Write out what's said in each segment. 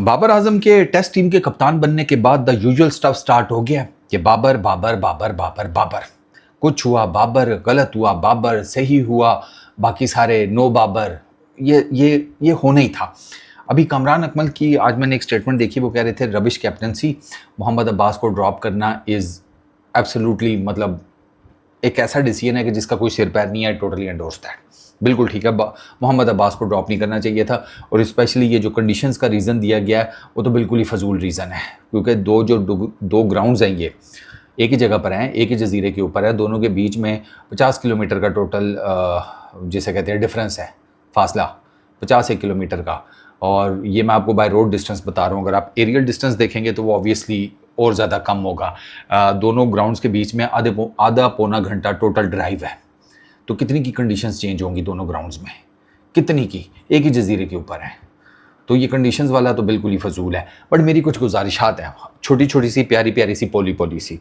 बाबर आजम के test team के कप्तान बनने के बाद द यूजुअल स्टफ स्टार्ट हो गया कि बाबर बाबर बाबर बाबर बाबर। कुछ हुआ बाबर, गलत हुआ बाबर, सही हुआ बाकी सारे नो बाबर। ये होना ही था। अभी कामरान अकमल की आज मैंने एक स्टेटमेंट देखी, वो कह रहे थे रबिश कैप्टनसी, मोहम्मद अब्बास को ड्रॉप करना इज़ एब्सोल्युटली मतलब एक ऐसा डिसीजन है कि जिसका कोई सिर पैर नहीं है। Totally endorse that. बिल्कुल ठीक है, मोहम्मद अब्बास को ड्रॉप नहीं करना चाहिए था। और स्पेशली ये जो कंडीशंस का रीज़न दिया गया है वो तो बिल्कुल ही फजूल रीज़न है, क्योंकि दो ग्राउंड्स हैं, ये एक ही जगह पर हैं, एक ही जजीरे के ऊपर है, दोनों के बीच में 50 किलोमीटर का टोटल जिसे कहते हैं डिफरेंस है, फासला 51 किलोमीटर का। और ये मैं आपको बाय रोड डिस्टेंस बता रहा हूँ, अगर आप एरियल डिस्टेंस देखेंगे तो वो ऑब्वियसली और ज़्यादा कम होगा। दोनों ग्राउंड्स के बीच में आधा पौना घंटा टोटल ड्राइव है, तो कितनी की कंडीशंस चेंज होंगी दोनों ग्राउंड्स में, कितनी की, एक ही जजीरे के ऊपर है। तो ये कंडीशंस वाला तो बिल्कुल ही फजूल है। बट मेरी कुछ गुजारिशात हैं, छोटी छोटी सी प्यारी प्यारी सी पोली पोली सी।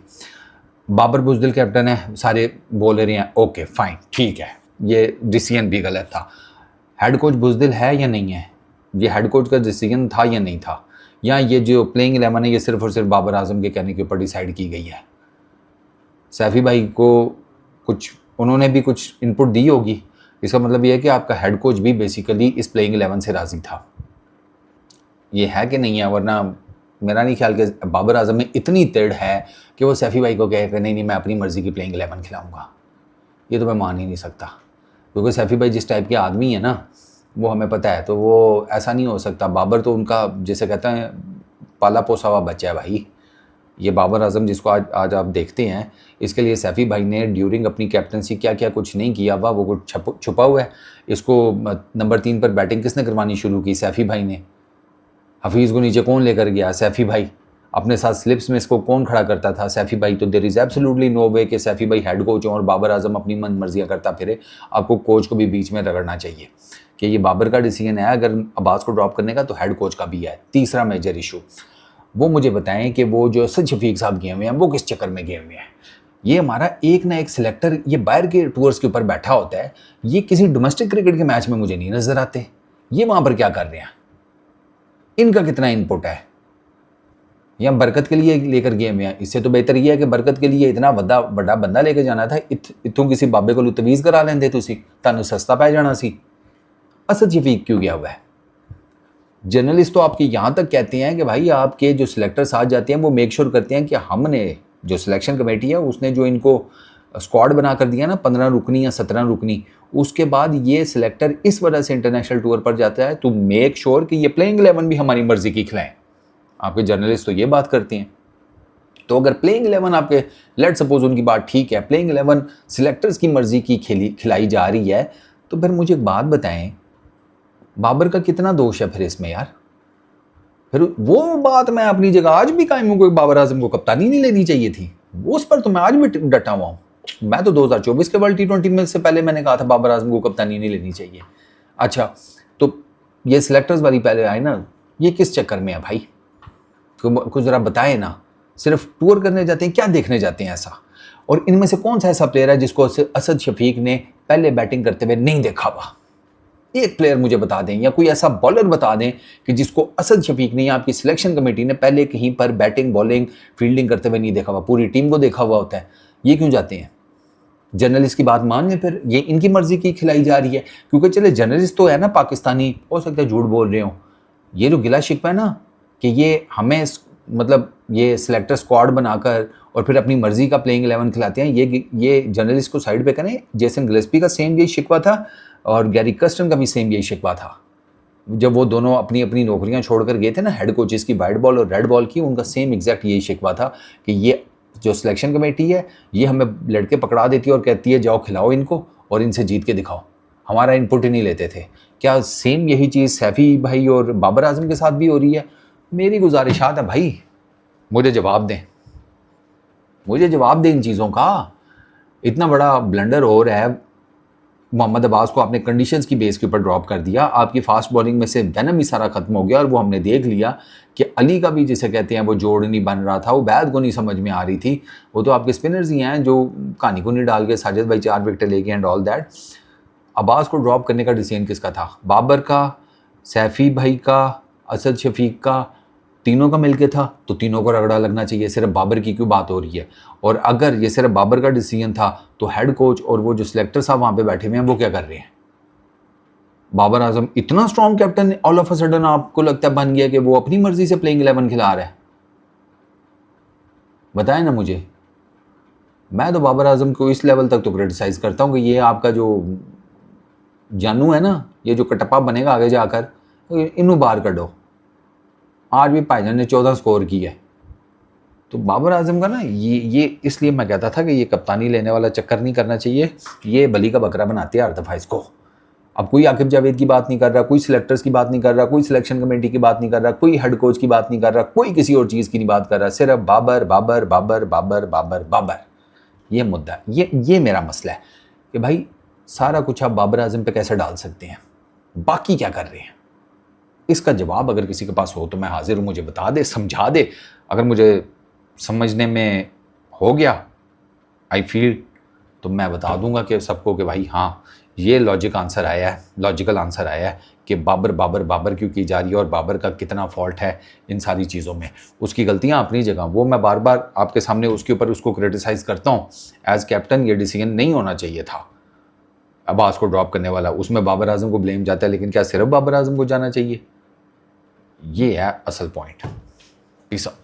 बाबर बुज़दिल कैप्टन है, सारे बोल रहे हैं ओके फाइन ठीक है, ये डिसीजन भी गलत था। हेड कोच बुज़दिल है या नहीं है, ये हेड कोच का डिसीजन था या नहीं था, या ये जो प्लेइंग 11 है ये सिर्फ और सिर्फ बाबर आजम के कहने के ऊपर डिसाइड की गई है। सैफ़ी भाई को कुछ उन्होंने भी कुछ इनपुट दी होगी, इसका मतलब ये है कि आपका हेड कोच भी बेसिकली इस प्लेइंग 11 से राज़ी था। ये है कि नहीं है, वरना मेरा नहीं ख्याल कि बाबर आजम में इतनी तिड़ है कि वो सैफ़ी भाई को कहे कि नहीं मैं अपनी मर्ज़ी की प्लेइंग 11 खिलाऊंगा। ये तो मैं मान ही नहीं सकता, क्योंकि सैफ़ी भाई जिस टाइप के आदमी है ना, वो हमें पता है, तो वो ऐसा नहीं हो सकता। बाबर तो उनका जैसे कहते हैं पाला पोसा हुआ बच्चा है भाई। ये बाबर आजम जिसको आज आप देखते हैं, इसके लिए सैफ़ी भाई ने ड्यूरिंग अपनी कैप्टनसी क्या क्या कुछ नहीं किया हुआ, वो कुछ छुपा हुआ है। इसको नंबर 3 पर बैटिंग किसने करवानी शुरू की? सैफ़ी भाई ने। हफीज़ को नीचे कौन लेकर गया? सैफ़ी भाई। अपने साथ स्लिप्स में इसको कौन खड़ा करता था? सैफ़ी भाई। तो देयर इज़ एब्सोल्युटली नो वे कि सैफ़ी भाई हेड कोच हों और बाबर आजम अपनी मन मर्जियाँ करता फिरे। आपको कोच को भी बीच में रगड़ना चाहिए कि ये बाबर का डिसीजन है अगर अब्बास को ड्रॉप करने का, तो हेड कोच का भी है। तीसरा मेजर इशू, वो मुझे बताएं कि वो जो असद शफीक साहब गए हुए हैं वो किस चक्कर में गए हुए हैं? ये हमारा एक ना एक सिलेक्टर ये बाहर के टूर्स के ऊपर बैठा होता है, ये किसी डोमेस्टिक क्रिकेट के मैच में मुझे नहीं नजर आते। ये वहां पर क्या कर रहे हैं? इनका कितना इनपुट है? या बरकत के लिए लेकर गए हुए हैं? इससे तो बेहतर ये है कि बरकत के लिए इतना बड़ा बंदा लेकर जाना था, इतों किसी बाबे को तवीज़ करा लेंदे तुसी, तानू सस्ता पै जाना सी। असद शफीक क्यों गया हुआ है? जर्नलिस्ट तो आपके यहाँ तक कहते हैं कि भाई आपके जो सिलेक्टर साथ जाते हैं वो मेक श्योर करते हैं कि हमने जो सिलेक्शन कमेटी है उसने जो इनको स्क्वाड बना कर दिया ना 15 रुकनी या 17 रुकनी, उसके बाद ये सिलेक्टर इस वजह से इंटरनेशनल टूर पर जाता है तो मेक श्योर कि ये प्लेइंग 11 भी हमारी मर्जी की खिलाएं। आपके जर्नलिस्ट तो ये बात करते हैं। तो अगर प्लेइंग 11 आपके, लेट सपोज उनकी बात ठीक है, प्लेइंग 11 सिलेक्टर्स की मर्जी की खिलाई जा रही है, तो फिर मुझे एक बात बताएं, बाबर का कितना दोष है फिर इसमें यार? फिर वो बात मैं अपनी जगह आज भी कायम हूं, कोई बाबर आजम को कप्तानी नहीं लेनी चाहिए थी, वो उस पर तो मैं आज भी डटा हुआ हूं। मैं तो 2024 के वर्ल्ड T20 में से पहले मैंने कहा था बाबर आजम को कप्तानी नहीं लेनी चाहिए। अच्छा, तो ये सिलेक्टर्स वाली पहले आए ना, ये किस चक्कर में है भाई? कुछ जरा बताए ना। सिर्फ टूर करने जाते हैं, क्या देखने जाते हैं ऐसा? और इनमें से कौन सा ऐसा प्लेयर है जिसको असद शफीक ने पहले बैटिंग करते हुए नहीं देखा हुआ? एक प्लेयर मुझे बता दें, या कोई ऐसा बॉलर बता दें कि जिसको असद शफीक ने या आपकी सिलेक्शन कमेटी ने पहले कहीं पर बैटिंग बॉलिंग फील्डिंग करते हुए नहीं देखा हुआ। पूरी टीम को देखा हुआ होता है। ये क्यों जाते हैं? जर्नलिस्ट की बात मान लें, फिर ये इनकी मर्जी की खिलाई जा रही है। क्योंकि चले जर्नलिस्ट तो है ना पाकिस्तानी, हो सकता है झूठ बोल रहे हो। ये जो गिला शिकवा है ना कि ये हमें मतलब ये सिलेक्टर स्क्वाड बनाकर और फिर अपनी मर्जी का प्लेइंग 11 खिलाते हैं, ये जर्नलिस्ट को साइड पे करें। जेसन गिलेस्पी का सेम यही शिकवा था और गैरी कर्स्टन का भी सेम यही शिकवा था। जब वो दोनों अपनी अपनी नौकरियां छोड़कर गए थे ना, हेड कोचेस की वाइट बॉल और रेड बॉल की, उनका सेम एग्जैक्ट यही शिकवा था कि ये जो सिलेक्शन कमेटी है ये हमें लड़के पकड़ा देती है और कहती है जाओ खिलाओ इनको और इनसे जीत के दिखाओ, हमारा इनपुट ही नहीं लेते थे। क्या सेम यही चीज़ सैफ़ी भाई और बाबर आजम के साथ भी हो रही है? मेरी गुजारिशात है भाई, मुझे जवाब दें, मुझे जवाब दें इन चीज़ों का। इतना बड़ा ब्लंडर हो रहा है। मोहम्मद अब्बास को आपने कंडीशंस की बेस के ऊपर ड्रॉप कर दिया, आपकी फास्ट बॉलिंग में से वेनम ही सारा खत्म हो गया। और वो हमने देख लिया कि अली का भी जिसे कहते हैं वो जोड़ नहीं बन रहा था, वो बैद को नहीं समझ में आ रही थी। वो तो आपके स्पिनर्स ही हैं जो कहानी को नहीं डाल के साजिद भाई 4 विकेट लेके एंड ऑल दैट। अब्बास को ड्रॉप करने का डिसीजन किसका था? बाबर का, सैफ़ी भाई का, असद शफीक का, तीनों का मिलके था, तो तीनों को रगड़ा लगना चाहिए। सिर्फ बाबर की क्यों बात हो रही है? और अगर ये सिर्फ बाबर का डिसीजन था तो हेड कोच और वो जो सिलेक्टर साहब वहाँ पे बैठे हुए हैं वो क्या कर रहे हैं? बाबर आजम इतना strong captain all of a sudden आपको लगता है बन गया कि वो अपनी मर्जी से प्लेइंग 11 खिला रहा है? बताएं ना मुझे। मैं तो बाबर आजम को इस लेवल तक तो क्रिटिसाइज करता हूँ कि ये आपका जो जानू है ना, ये जो कटप्पा बनेगा आगे जाकर, इन्हू बाहर करो। आज भी भाईजान ने 14 स्कोर की है। तो बाबर आजम का ना ये इसलिए मैं कहता था कि ये कप्तानी लेने वाला चक्कर नहीं करना चाहिए। ये बली का बकरा बनाती है हर दफ़ा इसको। अब कोई आकिब जावेद की बात नहीं कर रहा, कोई सिलेक्टर्स की बात नहीं कर रहा, कोई सिलेक्शन कमेटी की बात नहीं कर रहा, कोई हेड कोच की बात नहीं कर रहा, कोई किसी और चीज़ की नहीं बात कर रहा, सिर्फ बाबर बाबर बाबर बाबर बाबर बाबर। ये मुद्दा, ये मेरा मसला है कि भाई सारा कुछ आप बाबर आजम पे कैसे डाल सकते हैं? बाकी क्या कर रहे हैं? इसका जवाब अगर किसी के पास हो तो मैं हाजिर हूँ, मुझे बता दे, समझा दे। अगर मुझे समझने में हो गया, आई फील, तो मैं बता दूंगा कि सबको कि भाई हाँ ये लॉजिकल आंसर आया है कि बाबर बाबर बाबर क्यों की जा रही है और बाबर का कितना फॉल्ट है इन सारी चीज़ों में। उसकी गलतियां अपनी जगह, वो मैं बार बार आपके सामने उसके ऊपर उसको क्रिटिसाइज़ करता हूँ। एज कैप्टन ये डिसीजन नहीं होना चाहिए था अब्बास को ड्रॉप करने वाला, उसमें बाबर आजम को ब्लेम जाता है, लेकिन क्या सिर्फ बाबर आजम को जाना चाहिए? ये है असल पॉइंट। Peace out.